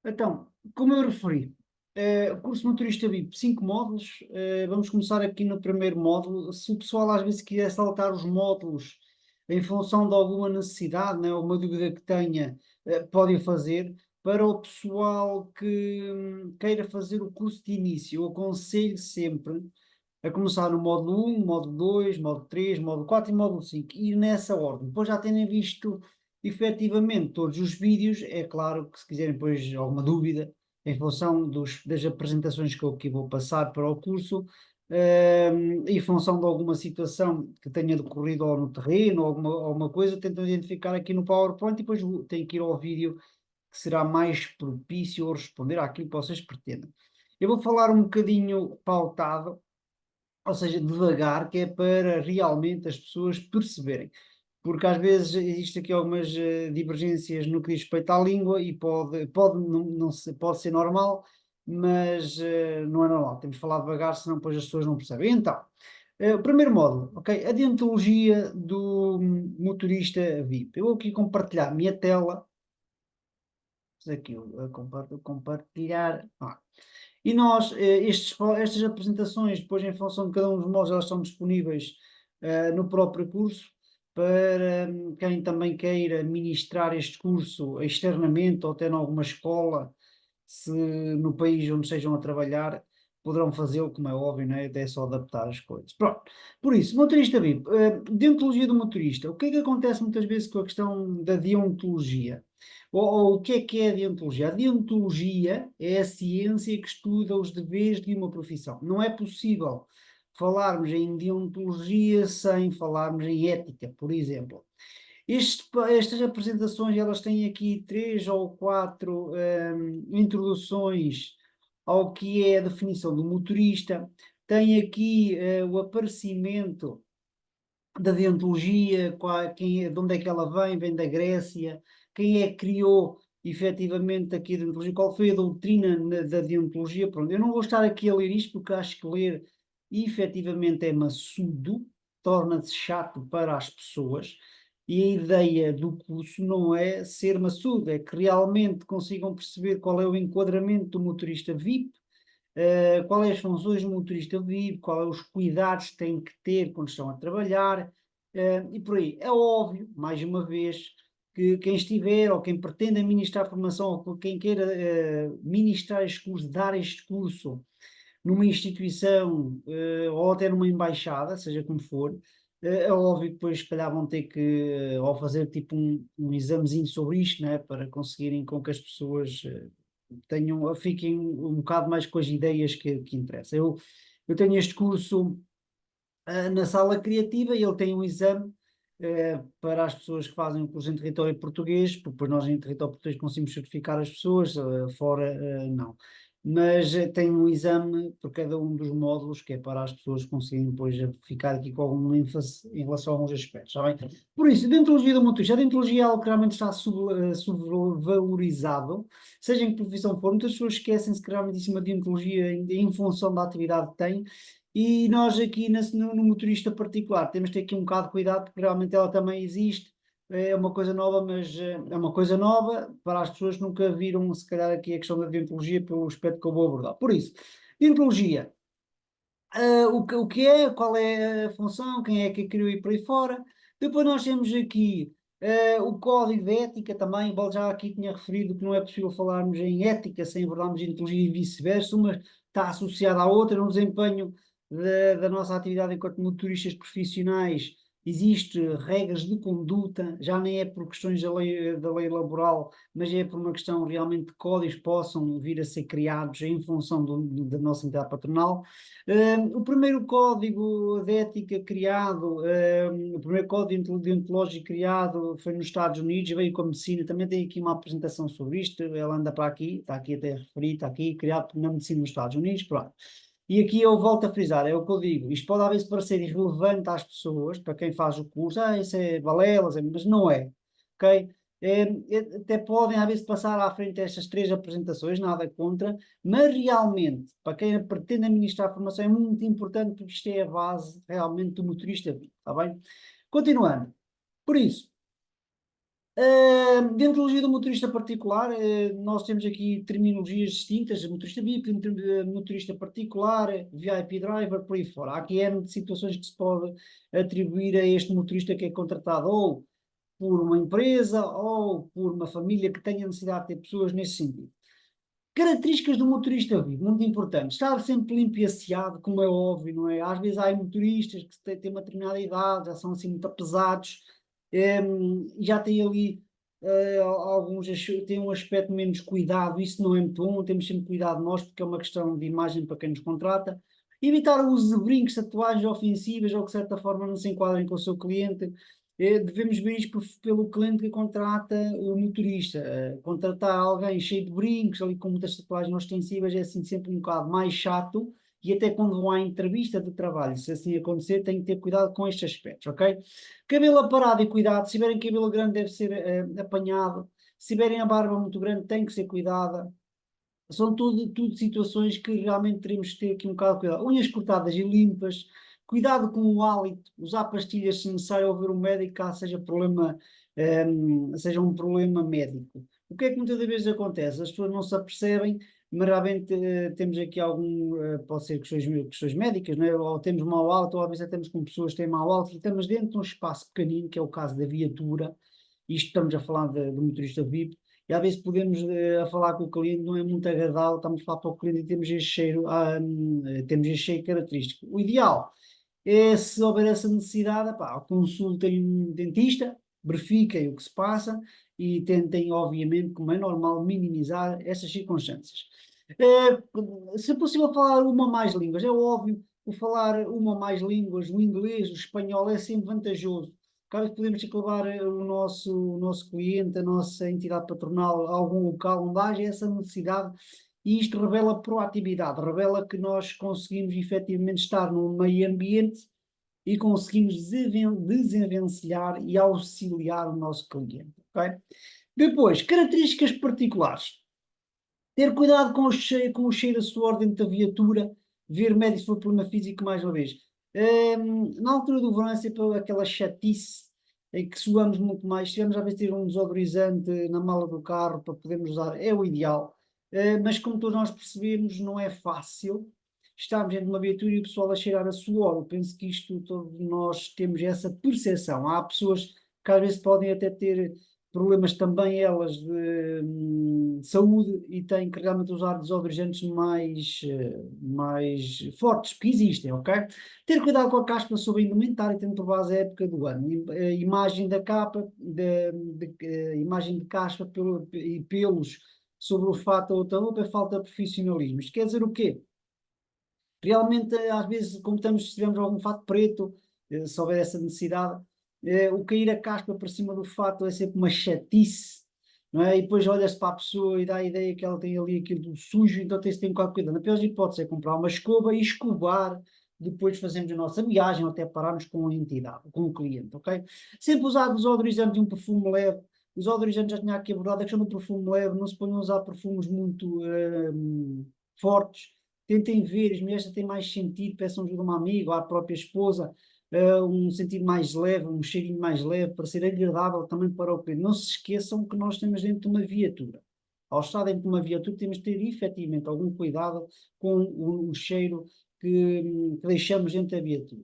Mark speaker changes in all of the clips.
Speaker 1: Então, como eu referi, o curso motorista VIP, 5 módulos. Vamos começar aqui no primeiro módulo. Se o pessoal às vezes quiser saltar os módulos em função de alguma necessidade, né, ou uma dúvida que tenha, pode o fazer. Para o pessoal que queira fazer o curso de início, eu aconselho sempre a começar no módulo um, módulo 2, módulo 3, módulo 4 e módulo 5, ir nessa ordem. Depois já terem visto efetivamente todos os vídeos, é claro que se quiserem depois alguma dúvida em função das apresentações que eu aqui vou passar para o curso, em função de alguma situação que tenha decorrido ou no terreno, ou alguma coisa, tentam identificar aqui no PowerPoint e depois tem que ir ao vídeo que será mais propício a responder àquilo que vocês pretendem. Eu vou falar um bocadinho pautado, ou seja, devagar, que é para realmente as pessoas perceberem. Porque às vezes existem aqui algumas divergências no que diz respeito à língua e pode ser normal, mas não é normal. Temos de falar devagar, senão depois as pessoas não percebem. Então, o primeiro módulo, ok? A deontologia do motorista VIP. Eu vou aqui compartilhar a minha tela. Aqui, compartilhar. E nós, estas apresentações, depois em função de cada um dos módulos, elas estão disponíveis no próprio curso, para quem também queira ministrar este curso externamente ou até em alguma escola, se no país onde estejam a trabalhar, poderão fazê-lo, como é óbvio, não é? Até é só adaptar as coisas. Pronto. Por isso, motorista VIP, deontologia do motorista. O que é que acontece muitas vezes com a questão da deontologia? Ou o que é a deontologia? A deontologia é a ciência que estuda os deveres de uma profissão. Não é possível falarmos em deontologia sem falarmos em ética, por exemplo. Estas apresentações, elas têm aqui três ou quatro introduções ao que é a definição do motorista, tem aqui o aparecimento da deontologia, de onde é que ela vem, vem da Grécia, quem é que criou efetivamente aqui a deontologia, qual foi a doutrina da deontologia. Pronto, eu não vou estar aqui a ler isto porque acho que ler efetivamente é maçudo, torna-se chato para as pessoas, e a ideia do curso não é ser maçudo, é que realmente consigam perceber qual é o enquadramento do motorista VIP, qual é as funções do motorista VIP, qual é os cuidados que têm que ter quando estão a trabalhar, e por aí. É óbvio, mais uma vez, que quem estiver ou quem pretenda ministrar formação ou quem queira ministrar este curso, dar este curso numa instituição ou até numa embaixada, seja como for, é óbvio que depois se calhar vão ter que ou fazer tipo um examezinho sobre isto, né, para conseguirem com que as pessoas fiquem um bocado mais com as ideias que interessam. Eu tenho este curso na sala criativa e ele tem um exame para as pessoas que fazem o curso em território português, porque depois nós em território português conseguimos certificar as pessoas, fora não. Mas tem um exame por cada um dos módulos, que é para as pessoas conseguirem depois ficar aqui com algum ênfase em relação a alguns aspectos, está bem? Por isso, a dentologia do motorista, a dentologia é algo que realmente está subvalorizado, seja em que profissão for. Muitas pessoas esquecem-se que realmente isso é uma deontologia em função da atividade que têm, e nós aqui no motorista particular temos de ter aqui um bocado de cuidado, porque realmente ela também existe, é uma coisa nova, mas é uma coisa nova para as pessoas que nunca viram, se calhar, aqui a questão da deontologia pelo aspecto que eu vou abordar. Por isso, deontologia, o que é, qual é a função, quem é que a criou e por aí fora. Depois nós temos aqui o código de ética também, embora já aqui tinha referido que não é possível falarmos em ética sem abordarmos deontologia e vice-versa, uma está associada à outra. No desempenho da nossa atividade enquanto motoristas profissionais, existe regras de conduta, já nem é por questões da lei laboral, mas é por uma questão realmente de códigos que possam vir a ser criados em função da nossa entidade patronal. O primeiro código de ética criado, o primeiro código deontológico criado foi nos Estados Unidos, veio com a medicina. Também tem aqui uma apresentação sobre isto, ela anda para aqui, está aqui até referido, está aqui, criado na medicina nos Estados Unidos, pronto. E aqui eu volto a frisar, é o que eu digo, isto pode às vezes parecer irrelevante às pessoas, para quem faz o curso, isso é balelas, mas não é, ok? Até podem às vezes passar à frente estas três apresentações, nada contra, mas realmente, para quem pretende administrar a formação, é muito importante, porque isto é a base realmente do motorista, está bem? Continuando, por isso, Deontologia do motorista particular, nós temos aqui terminologias distintas, motorista VIP, motorista particular, VIP driver, por aí fora. Há aqui N de situações que se pode atribuir a este motorista que é contratado ou por uma empresa ou por uma família que tenha necessidade de ter pessoas nesse sentido. Características do motorista VIP, muito importante. Estar sempre limpo e asseado, como é óbvio, não é? Às vezes há motoristas que têm uma determinada idade, já são assim muito pesados, já têm ali alguns têm um aspecto menos cuidado, isso não é muito bom, temos sempre cuidado nós, porque é uma questão de imagem para quem nos contrata. Evitar o uso de brincos, tatuagens ofensivas ou que de certa forma não se enquadrem com o seu cliente. Devemos ver isto pelo cliente que contrata o motorista. Contratar alguém cheio de brincos, ali com muitas tatuagens ostensivas, é assim sempre um bocado mais chato, e até quando vão à entrevista de trabalho, se assim acontecer, tem que ter cuidado com estes aspectos, ok? Cabelo aparado e cuidado, se tiverem cabelo grande deve ser apanhado, se tiverem a barba muito grande tem que ser cuidada. São tudo situações que realmente teremos que ter aqui um bocado de cuidado. Unhas cortadas e limpas, cuidado com o hálito, usar pastilhas se necessário, ou ver um médico caso seja um problema médico. O que é que muitas das vezes acontece? As pessoas não se apercebem, mas realmente temos aqui pode ser questões médicas, não é? Ou temos mau hálito, ou às vezes até temos com pessoas que têm mau hálito, e estamos dentro de um espaço pequenino, que é o caso da viatura, isto estamos a falar do motorista VIP, e às vezes podemos a falar com o cliente, não é muito agradável, estamos a falar para o cliente e temos este cheiro, temos este cheiro característico. O ideal é, se houver essa necessidade, pá, consultem um dentista, verifiquem o que se passa e tentem, obviamente, como é normal, minimizar essas circunstâncias. Se é possível falar uma ou mais línguas, é óbvio, o falar uma ou mais línguas, o inglês, o espanhol, é sempre vantajoso. Cada vez podemos ter que levar o nosso cliente, a nossa entidade patronal a algum local onde haja essa necessidade, e isto revela proatividade, revela que nós conseguimos efetivamente estar num meio ambiente e conseguimos desenvencilhar e auxiliar o nosso cliente. Okay? Depois, características particulares. Ter cuidado com o cheiro a suor dentro da viatura, ver médicos se for problema físico mais uma vez. Na altura do verão é sempre aquela chatice em que suamos muito mais. Se tivermos a ter um desodorizante na mala do carro para podermos usar, é o ideal. Mas como todos nós percebemos, não é fácil. Estamos dentro de uma viatura e o pessoal a cheirar a suor. Eu penso que isto todos nós temos essa percepção. Há pessoas que às vezes podem até ter problemas também elas de saúde e têm que realmente usar desodorizantes mais fortes, que existem, ok? Ter cuidado com a caspa sobre a indumentária, tendo por base a época do ano. A imagem da capa, imagem de caspa e pelos sobre o fato ou outra roupa é falta de profissionalismo. Isto quer dizer o quê? Realmente, às vezes, como se tivermos algum fato preto, se houver essa necessidade, o cair a caspa por cima do fato é sempre uma chatice, não é? E depois olha-se para a pessoa e dá a ideia que ela tem ali aquilo sujo, então tem-se ter um bocado de cuidado. Na pior das hipóteses é comprar uma escova e escovar, depois fazemos a nossa viagem ou até pararmos com a entidade, com o cliente, ok? Sempre usar desodorizante e um perfume leve. Os odorizantes já tinha aqui abordado a questão do perfume leve, não se ponham a usar perfumes muito fortes. Tentem ver, as mulheres têm mais sentido, peçam ajuda a um amigo, à própria esposa, um sentido mais leve, um cheirinho mais leve, para ser agradável também para o cliente. Não se esqueçam que nós estamos dentro de uma viatura. Ao estar dentro de uma viatura, temos de ter efetivamente algum cuidado com o cheiro que deixamos dentro da viatura.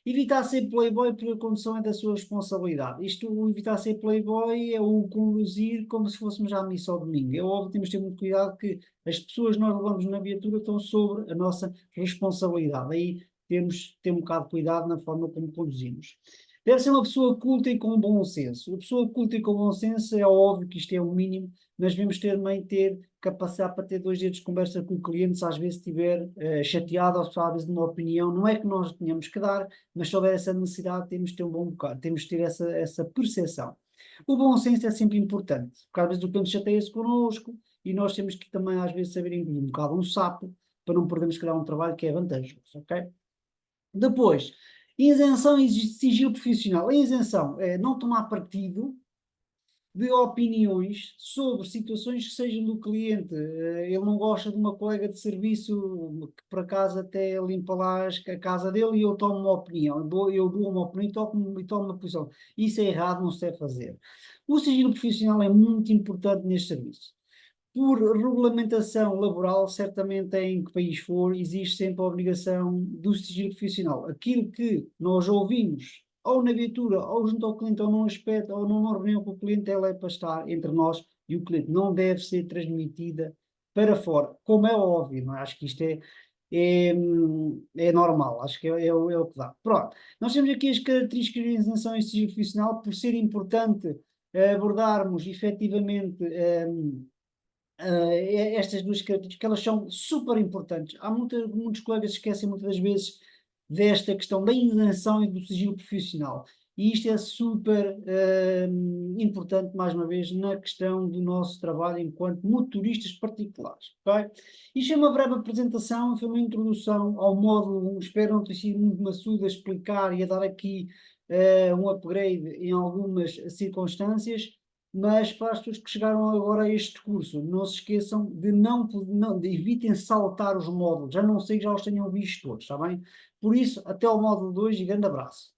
Speaker 1: Evitar ser playboy porque a condução é da sua responsabilidade. Isto, o evitar ser playboy é o conduzir como se fôssemos à missa ao domingo. É óbvio, temos de ter muito cuidado que as pessoas que nós levamos na viatura estão sobre a nossa responsabilidade. Aí temos de ter um bocado de cuidado na forma como conduzimos. Deve ser uma pessoa culta e com bom senso. A pessoa culta e com bom senso é óbvio que isto é o mínimo, mas devemos também ter capacidade para ter 2 dedos de conversa com o cliente, se às vezes estiver chateado ou se às vezes de uma opinião. Não é que nós tenhamos que dar, mas se houver essa necessidade, temos de ter um bom bocado, temos de ter essa percepção. O bom senso é sempre importante, porque às vezes o cliente chateia-se connosco e nós temos que também às vezes saber engolir um bocado um sapo para não perdermos criar um trabalho que é vantajoso, ok? Depois, isenção e sigilo profissional. A isenção é não tomar partido de opiniões sobre situações que sejam do cliente. Ele não gosta de uma colega de serviço que por acaso até limpa lá a casa dele e eu tomo uma opinião. Eu dou uma opinião e tomo uma posição. Isso é errado, não se deve fazer. O sigilo profissional é muito importante neste serviço. Por regulamentação laboral, certamente em que país for, existe sempre a obrigação do sigilo profissional. Aquilo que nós ouvimos, ou na viatura, ou junto ao cliente, ou num aspecto, ou numa reunião com o cliente, ela é para estar entre nós e o cliente. Não deve ser transmitida para fora, como é óbvio, não é? Acho que isto é normal, acho que é o que dá. Pronto, nós temos aqui as características de organização e sigilo profissional, por ser importante abordarmos efetivamente. Estas duas características, que elas são super importantes. Muitos colegas esquecem muitas das vezes desta questão da isenção e do sigilo profissional. E isto é super importante, mais uma vez, na questão do nosso trabalho enquanto motoristas particulares. Okay? Isto é uma breve apresentação, foi uma introdução ao módulo 1. Espero não ter sido muito maçudo a explicar e a dar aqui um upgrade em algumas circunstâncias, mas para as pessoas que chegaram agora a este curso, não se esqueçam de evitem saltar os módulos, já não sei que já os tenham visto todos, está bem? Por isso, até ao módulo 2 e grande abraço.